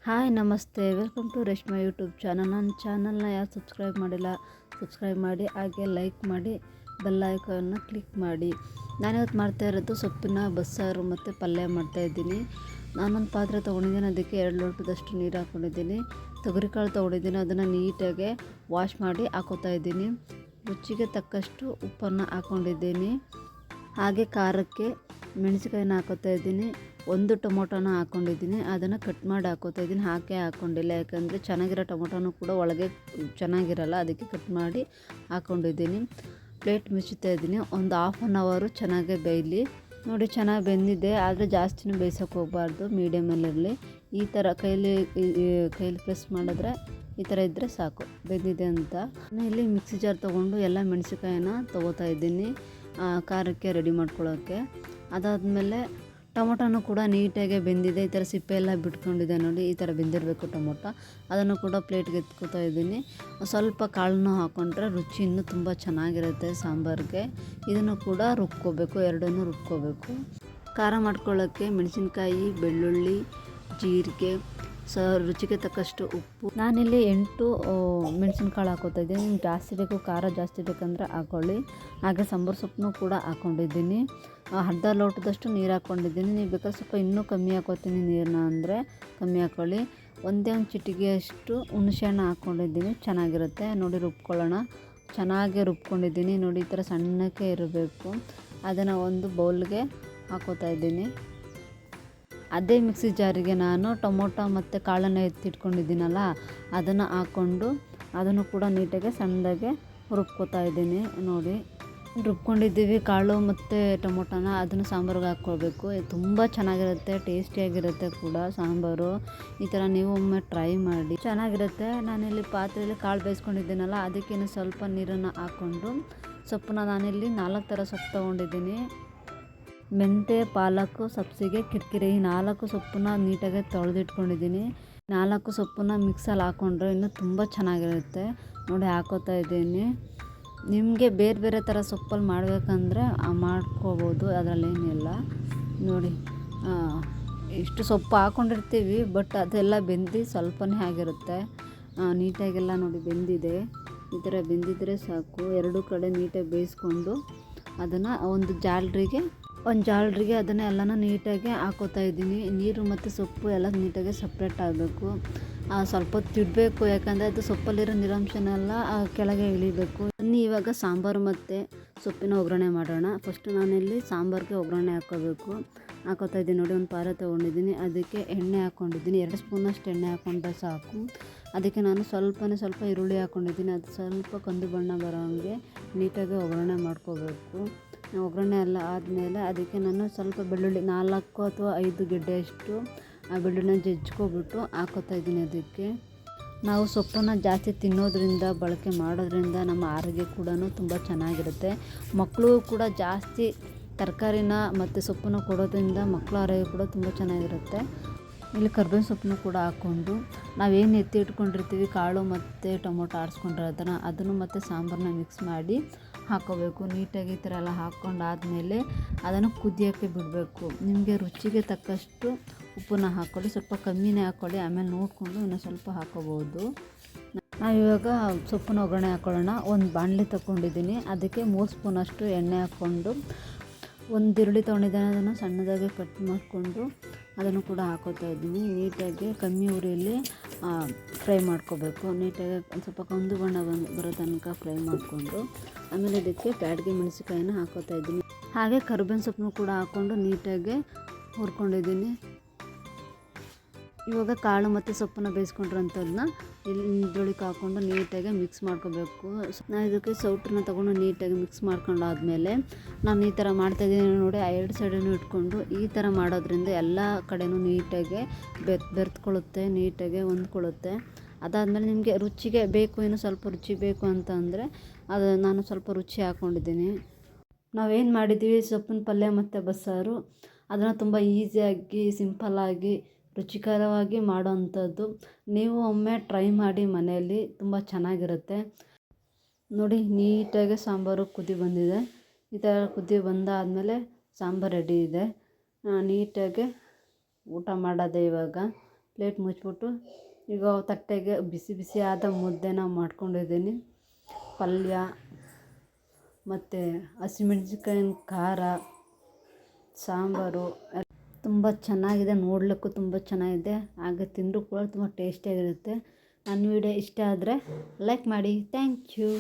Hi ನಮಸ್ತೆ, welcome to Reshma YouTube channel. ನನ್ನ ಚಾನಲ್ನ ಯಾರು ಸಬ್ಸ್ಕ್ರೈಬ್ ಮಾಡಿಲ್ಲ ಸಬ್ಸ್ಕ್ರೈಬ್ ಮಾಡಿ, ಹಾಗೆ ಲೈಕ್ ಮಾಡಿ, ಬೆಲ್ ಐಕಾನ್ನ ಕ್ಲಿಕ್ ಮಾಡಿ. ನಾನಿವತ್ತು ಮಾಡ್ತಾ ಇರೋದು ಸೊಪ್ಪಿನ ಬಸ್ಸಾರು ಮತ್ತು ಪಲ್ಯ ಮಾಡ್ತಾಯಿದ್ದೀನಿ. ನಾನೊಂದು ಪಾತ್ರೆ ತೊಗೊಂಡಿದ್ದೀನಿ, ಅದಕ್ಕೆ 2 ಲೋಟದಷ್ಟು ನೀರು ಹಾಕ್ಕೊಂಡಿದ್ದೀನಿ. ತೊಗರಿಕಾಳು ತೊಗೊಂಡಿದ್ದೀನಿ, ಅದನ್ನು ನೀಟಾಗಿ ವಾಶ್ ಮಾಡಿ ಹಾಕೋತಾ ಇದ್ದೀನಿ. ರುಚಿಗೆ ತಕ್ಕಷ್ಟು ಉಪ್ಪನ್ನು ಹಾಕ್ಕೊಂಡಿದ್ದೀನಿ. ಹಾಗೆ ಖಾರಕ್ಕೆ ಮೆಣಸಿಕಾಯಿನ ಹಾಕೋತಾ ಇದ್ದೀನಿ. 1 ಟೊಮೊಟೊನ ಹಾಕ್ಕೊಂಡಿದ್ದೀನಿ, ಅದನ್ನು ಕಟ್ ಮಾಡಿ ಹಾಕೋತಾ ಇದ್ದೀನಿ. ಹಾಕ್ಕೊಂಡಿಲ್ಲ, ಯಾಕಂದರೆ ಚೆನ್ನಾಗಿರೋ ಟೊಮೊಟೊನೂ ಕೂಡ ಒಳಗೆ ಚೆನ್ನಾಗಿರಲ್ಲ, ಅದಕ್ಕೆ ಕಟ್ ಮಾಡಿ ಹಾಕ್ಕೊಂಡಿದ್ದೀನಿ. ಪ್ಲೇಟ್ ಮುಚ್ಚುತ್ತಾ ಇದ್ದೀನಿ. ಒಂದು 1/2 ಅವರ್ ಚೆನ್ನಾಗಿ ಬೇಯಲಿ. ನೋಡಿ, ಚೆನ್ನಾಗಿ ಬೆಂದಿದೆ, ಆದರೆ ಜಾಸ್ತಿನೂ ಬೇಯಿಸೋಕೆ ಹೋಗಬಾರ್ದು, ಮೀಡಿಯಮಲ್ಲಿರಲಿ. ಈ ಥರ ಕೈಲಿ ಪ್ರೆಸ್ ಮಾಡಿದ್ರೆ ಈ ಥರ ಇದ್ದರೆ ಸಾಕು, ಬೆಂದಿದೆ ಅಂತ. ನಾನು ಇಲ್ಲಿ ಮಿಕ್ಸಿ ಜಾರ್ ತೊಗೊಂಡು ಎಲ್ಲ ಮೆಣಸಿಕಾಯಿನ ತೊಗೋತಾ ಇದ್ದೀನಿ ಖಾರಕ್ಕೆ ರೆಡಿ ಮಾಡ್ಕೊಳ್ಳೋಕ್ಕೆ. ಅದಾದಮೇಲೆ ಟೊಮೊಟೊನೂ ಕೂಡ ನೀಟಾಗಿ ಬೆಂದಿದೆ, ಈ ಥರ ಸಿಪ್ಪೆ ಎಲ್ಲ ಬಿಟ್ಕೊಂಡಿದೆ ನೋಡಿ, ಈ ಥರ ಬೆಂದಿರಬೇಕು ಟೊಮೊಟೊ. ಅದನ್ನು ಕೂಡ ಪ್ಲೇಟ್ಗೆ ಎತ್ಕೋತಾ ಇದ್ದೀನಿ. ಸ್ವಲ್ಪ ಕಾಳನ್ನು ಹಾಕ್ಕೊಂಡ್ರೆ ರುಚಿ ಇನ್ನೂ ತುಂಬ ಚೆನ್ನಾಗಿರುತ್ತೆ ಸಾಂಬಾರಿಗೆ. ಇದನ್ನು ಕೂಡ ರುಬ್ಕೋಬೇಕು, ಎರಡನ್ನೂ ರುಬ್ಕೋಬೇಕು. ಖಾರ ಮಾಡ್ಕೊಳ್ಳೋಕ್ಕೆ ಮೆಣಸಿನ್ಕಾಯಿ, ಬೆಳ್ಳುಳ್ಳಿ, ಜೀರಿಗೆ, ರುಚಿಗೆ ತಕ್ಕಷ್ಟು ಉಪ್ಪು. ನಾನಿಲ್ಲಿ 8 ಮೆಣಸಿನ್ಕಾಳು ಹಾಕೋತಾ ಇದ್ದೀನಿ. ನಿಮ್ಗೆ ಜಾಸ್ತಿ ಬೇಕು, ಖಾರ ಜಾಸ್ತಿ ಬೇಕಂದರೆ ಹಾಕ್ಕೊಳ್ಳಿ. ಹಾಗೆ ಸಾಂಬಾರು ಸೊಪ್ಪನ್ನು ಕೂಡ ಹಾಕ್ಕೊಂಡಿದ್ದೀನಿ. ಅರ್ಧ ಲೋಟದಷ್ಟು ನೀರು ಹಾಕ್ಕೊಂಡಿದ್ದೀನಿ. ನೀವು ಬೇಕಾದ್ರೆ ಸ್ವಲ್ಪ ಇನ್ನೂ ಕಮ್ಮಿ ಹಾಕೋತೀನಿ ನೀರನ್ನ ಅಂದರೆ ಕಮ್ಮಿ ಹಾಕ್ಕೊಳ್ಳಿ. ಒಂದೇ ಒಂದು ಚಿಟಿಗೆಯಷ್ಟು ಹುಣಸೆಹಣ್ಣು ಹಾಕ್ಕೊಂಡಿದ್ದೀನಿ, ಚೆನ್ನಾಗಿರುತ್ತೆ. ನೋಡಿ, ರುಬ್ಕೊಳ್ಳೋಣ. ಚೆನ್ನಾಗಿ ರುಬ್ಕೊಂಡಿದ್ದೀನಿ ನೋಡಿ, ಈ ಥರ ಸಣ್ಣಕ್ಕೆ ಇರಬೇಕು. ಅದನ್ನು ಒಂದು ಬೌಲ್ಗೆ ಹಾಕೋತಾ ಇದ್ದೀನಿ. ಅದೇ ಮಿಕ್ಸಿ ಜಾರಿಗೆ ನಾನು ಟೊಮೊಟೊ ಮತ್ತು ಕಾಳನ್ನು ಎತ್ತಿಟ್ಕೊಂಡಿದ್ದೀನಲ್ಲ, ಅದನ್ನು ಹಾಕ್ಕೊಂಡು ಅದನ್ನು ಕೂಡ ನೀಟಾಗಿ ಸಣ್ಣದಾಗೆ ರುಬ್ಕೋತಾ ಇದ್ದೀನಿ. ನೋಡಿ, ರುಬ್ಕೊಂಡಿದ್ದೀವಿ ಕಾಳು ಮತ್ತು ಟೊಮೊಟೊನ, ಅದನ್ನು ಸಾಂಬಾರಿಗೆ ಹಾಕ್ಕೊಳ್ಬೇಕು. ತುಂಬ ಚೆನ್ನಾಗಿರುತ್ತೆ, ಟೇಸ್ಟಿಯಾಗಿರುತ್ತೆ ಕೂಡ ಸಾಂಬಾರು. ಈ ಥರ ನೀವು ಒಮ್ಮೆ ಟ್ರೈ ಮಾಡಿ, ಚೆನ್ನಾಗಿರುತ್ತೆ. ನಾನಿಲ್ಲಿ ಪಾತ್ರೆಯಲ್ಲಿ ಕಾಳು ಬೇಯಿಸ್ಕೊಂಡಿದ್ದೀನಲ್ಲ, ಅದಕ್ಕೇನು ಸ್ವಲ್ಪ ನೀರನ್ನು ಹಾಕ್ಕೊಂಡು ಸೊಪ್ಪನ್ನ, ನಾನಿಲ್ಲಿ 4 ಥರ ಸೊಪ್ಪು ತೊಗೊಂಡಿದ್ದೀನಿ. ಮೆಂತ್ಯ, ಪಾಲಕ್ಕು, ಸಬ್ಸಿಗೆ, ಕಿರಿಕಿರಿ, ಈ 4 ಸೊಪ್ಪನ್ನ ನೀಟಾಗಿ ತೊಳೆದಿಟ್ಕೊಂಡಿದ್ದೀನಿ. 4 ಸೊಪ್ಪನ್ನ ಮಿಕ್ಸಲ್ಲಿ ಹಾಕ್ಕೊಂಡ್ರೆ ಇನ್ನೂ ತುಂಬ ಚೆನ್ನಾಗಿರುತ್ತೆ. ನೋಡಿ, ಹಾಕೋತಾ ಇದ್ದೀನಿ. ನಿಮಗೆ ಬೇರೆ ಬೇರೆ ಥರ ಸೊಪ್ಪಲ್ಲಿ ಮಾಡಬೇಕಂದ್ರೆ ಮಾಡ್ಕೋಬೋದು, ಅದರಲ್ಲೇನಿಲ್ಲ. ನೋಡಿ, ಇಷ್ಟು ಸೊಪ್ಪು ಹಾಕ್ಕೊಂಡಿರ್ತೀವಿ, ಬಟ್ ಅದೆಲ್ಲ ಬೆಂದು ಸ್ವಲ್ಪನೇ ಆಗಿರುತ್ತೆ. ನೀಟಾಗೆಲ್ಲ ನೋಡಿ ಬೆಂದಿದೆ. ಈ ಥರ ಬೆಂದಿದ್ರೆ ಸಾಕು. 2 ಕಡೆ ನೀಟಾಗಿ ಬೇಯಿಸ್ಕೊಂಡು ಅದನ್ನು ಒಂದು ಜಾಲರಿಗೆ ಅದನ್ನು ಎಲ್ಲನೂ ನೀಟಾಗಿ ಹಾಕೋತಾ ಇದ್ದೀನಿ. ನೀರು ಮತ್ತು ಸೊಪ್ಪು ಎಲ್ಲ ನೀಟಾಗಿ ಸಪ್ರೇಟ್ ಆಗಬೇಕು. ಸ್ವಲ್ಪ ಹೊತ್ತು ಇಡಬೇಕು, ಯಾಕಂದರೆ ಅದು ಸೊಪ್ಪಲ್ಲಿರೋ ನೀರಾಂಶನೆಲ್ಲ ಕೆಳಗೆ ಇಳಿಬೇಕು. ಬನ್ನಿ ಇವಾಗ ಸಾಂಬಾರು ಮತ್ತು ಸೊಪ್ಪಿನ ಒಗ್ಗರಣೆ ಮಾಡೋಣ. ಫಸ್ಟು ನಾನಿಲ್ಲಿ ಸಾಂಬಾರಿಗೆ ಒಗ್ಗರಣೆ ಹಾಕೋತಾ ಇದ್ದೀನಿ. ನೋಡಿ, ಒಂದು ಪಾತ್ರೆ ತೊಗೊಂಡಿದ್ದೀನಿ, ಅದಕ್ಕೆ ಎಣ್ಣೆ ಹಾಕ್ಕೊಂಡಿದ್ದೀನಿ. 2 ಸ್ಪೂನಷ್ಟು ಎಣ್ಣೆ ಹಾಕ್ಕೊಂಡ್ರೆ ಸಾಕು. ಅದಕ್ಕೆ ನಾನು ಸ್ವಲ್ಪ ಈರುಳ್ಳಿ ಹಾಕ್ಕೊಂಡಿದ್ದೀನಿ. ಅದು ಸ್ವಲ್ಪ ಕಂದು ಬಣ್ಣ ಬರೋ ಹಾಗೆ ನೀಟಾಗಿ ಒಗ್ಗರಣೆ ಮಾಡ್ಕೋಬೇಕು. ಒಗ್ಗರಣೆ ಎಲ್ಲ ಆದಮೇಲೆ ಅದಕ್ಕೆ ನಾನು ಸ್ವಲ್ಪ ಬೆಳ್ಳುಳ್ಳಿ 4 ಅಥವಾ 5 ಗೆಡ್ಡೆಯಷ್ಟು ಆ ಬೆಳ್ಳುಳ್ಳಿನ ಜಜ್ಜಿಕೊಬಿಟ್ಟು ಹಾಕೋತಾ ಇದ್ದೀನಿ. ಅದಕ್ಕೆ ನಾವು ಸೊಪ್ಪನ್ನು ಜಾಸ್ತಿ ತಿನ್ನೋದ್ರಿಂದ, ಬಳಕೆ ಮಾಡೋದ್ರಿಂದ ನಮ್ಮ ಆರೋಗ್ಯ ಕೂಡ ತುಂಬ ಚೆನ್ನಾಗಿರುತ್ತೆ. ಮಕ್ಕಳು ಕೂಡ ಜಾಸ್ತಿ ತರಕಾರಿನ ಮತ್ತು ಸೊಪ್ಪನ್ನು ಕೊಡೋದ್ರಿಂದ ಮಕ್ಕಳ ಆರೋಗ್ಯ ಕೂಡ ತುಂಬ ಚೆನ್ನಾಗಿರುತ್ತೆ. ಇಲ್ಲಿ ಕರ್ಬೇವಿನ ಸೊಪ್ಪನ್ನು ಕೂಡ ಹಾಕ್ಕೊಂಡು ನಾವೇನು ಎತ್ತಿ ಇಟ್ಕೊಂಡಿರ್ತೀವಿ, ಕಾಳು ಮತ್ತು ಟೊಮೊಟೊ ಆಡಿಸ್ಕೊಂಡಿರೋದನ್ನು, ಅದನ್ನು ಮತ್ತು ಸಾಂಬಾರನ್ನ ಮಿಕ್ಸ್ ಮಾಡಿ ಹಾಕ್ಕೋಬೇಕು. ನೀಟಾಗಿ ಈ ಥರ ಎಲ್ಲ ಹಾಕ್ಕೊಂಡಾದಮೇಲೆ ಅದನ್ನು ಕುದಿಯೋಕ್ಕೆ ಬಿಡಬೇಕು. ನಿಮಗೆ ರುಚಿಗೆ ತಕ್ಕಷ್ಟು ಉಪ್ಪನ್ನು ಹಾಕ್ಕೊಳ್ಳಿ, ಸ್ವಲ್ಪ ಕಮ್ಮಿನೇ ಹಾಕ್ಕೊಳ್ಳಿ, ಆಮೇಲೆ ನೋಡಿಕೊಂಡು ಇನ್ನೂ ಸ್ವಲ್ಪ ಹಾಕ್ಕೋಬೋದು. ನಾವಿವಾಗ ಸೊಪ್ಪನ್ನ ಒಗ್ಗರಣೆ ಹಾಕ್ಕೊಳ್ಳೋಣ. ಒಂದು ಬಾಣಲೆ ತಗೊಂಡಿದ್ದೀನಿ, ಅದಕ್ಕೆ 3 ಸ್ಪೂನಷ್ಟು ಎಣ್ಣೆ ಹಾಕ್ಕೊಂಡು, ಒಂದು ಈರುಳ್ಳಿ ತೊಗೊಂಡಿದ್ದೇನೆ, ಅದನ್ನು ಸಣ್ಣದಾಗಿ ಕಟ್ ಮಾಡಿಕೊಂಡು ಅದನ್ನು ಕೂಡ ಹಾಕೋತಾ ಇದ್ದೀನಿ. ನೀಟಾಗಿ ಕಮ್ಮಿ ಉರಿಯಲ್ಲಿ ಫ್ರೈ ಮಾಡ್ಕೋಬೇಕು. ನೀಟಾಗಿ ಒಂದು ಸ್ವಲ್ಪ ಕಂದು ಬಣ್ಣ ಬರೋ ತನಕ ಫ್ರೈ ಮಾಡಿಕೊಂಡು ಆಮೇಲೆ ಇದಕ್ಕೆ ಬ್ಯಾಡಗಿ ಮೆಣಸಿಕಾಯಿನ ಹಾಕೋತಾ ಇದ್ದೀನಿ. ಹಾಗೆ ಕರಿಬೇವಿನ ಸೊಪ್ಪನ್ನು ಕೂಡ ಹಾಕ್ಕೊಂಡು ನೀಟಾಗಿ ಹುರ್ಕೊಂಡಿದ್ದೀನಿ. ಇವಾಗ ಕಾಳು ಮತ್ತು ಸೊಪ್ಪನ್ನು ಬೇಯಿಸ್ಕೊಂಡಿರೋಂಥದ್ದನ್ನ ಇದ್ರೊಳಗೆ ಹಾಕ್ಕೊಂಡು ನೀಟಾಗಿ ಮಿಕ್ಸ್ ಮಾಡ್ಕೋಬೇಕು. ನಾನು ಇದಕ್ಕೆ ಸೌಟನ್ನ ತೊಗೊಂಡು ನೀಟಾಗಿ ಮಿಕ್ಸ್ ಮಾಡ್ಕೊಂಡಾದ್ಮೇಲೆ ನಾನು ಈ ಥರ ಮಾಡ್ತಾಯಿದ್ದೀನಿ ನೋಡಿ. 2 ಸೈಡನ್ನು ಇಟ್ಕೊಂಡು ಈ ಥರ ಮಾಡೋದ್ರಿಂದ ಎಲ್ಲ ಕಡೆಯೂ ನೀಟಾಗಿ ಬೆರೆತ್ಕೊಳ್ಳುತ್ತೆ, ನೀಟಾಗಿ ಹೊಂದ್ಕೊಳ್ಳುತ್ತೆ. ಅದಾದಮೇಲೆ ನಿಮಗೆ ರುಚಿಗೆ ಬೇಕು, ಇನ್ನೂ ಸ್ವಲ್ಪ ರುಚಿ ಬೇಕು ಅಂತ ಅಂದರೆ ಅದು ನಾನು ಸ್ವಲ್ಪ ರುಚಿ ಹಾಕ್ಕೊಂಡಿದ್ದೀನಿ. ನಾವೇನು ಮಾಡಿದ್ದೀವಿ ಸೊಪ್ಪಿನ ಪಲ್ಯ ಮತ್ತು ಬಸ್ಸಾರು, ಅದನ್ನು ತುಂಬ ಈಸಿಯಾಗಿ, ಸಿಂಪಲ್ಲಾಗಿ, ರುಚಿಕರವಾಗಿ ಮಾಡೋವಂಥದ್ದು. ನೀವು ಒಮ್ಮೆ ಟ್ರೈ ಮಾಡಿ ಮನೆಯಲ್ಲಿ, ತುಂಬ ಚೆನ್ನಾಗಿರುತ್ತೆ. ನೋಡಿ, ನೀಟಾಗಿ ಸಾಂಬಾರು ಕುದಿ ಬಂದಿದೆ. ಈ ಥರ ಕುದಿ ಬಂದಾದಮೇಲೆ ಸಾಂಬಾರು ರೆಡಿ ಇದೆ. ನೀಟಾಗಿ ಊಟ ಮಾಡೋದೇ ಇವಾಗ. ಪ್ಲೇಟ್ ಮುಚ್ಚಿಬಿಟ್ಟು ಈಗ ತಟ್ಟೆಗೆ ಬಿಸಿ ಬಿಸಿ ಆದ ಮುದ್ದೆನ ಮಾಡ್ಕೊಂಡಿದ್ದೀನಿ. ಪಲ್ಯ ಮತ್ತು ಹಸಿಮೆಣ್ಸಿನ್ಕಾಯಿನ ಖಾರ, ಸಾಂಬಾರು ತುಂಬ ಚೆನ್ನಾಗಿದೆ. ನೋಡಲಿಕ್ಕೂ ತುಂಬ ಚೆನ್ನಾಗಿದೆ. ಹಾಗೆ ತಿಂದರೂ ಕೂಡ ತುಂಬ ಟೇಸ್ಟಿಯಾಗಿರುತ್ತೆ. ನನ್ನ ವಿಡಿಯೋ ಇಷ್ಟ ಆದರೆ ಲೈಕ್ ಮಾಡಿ. Thank you.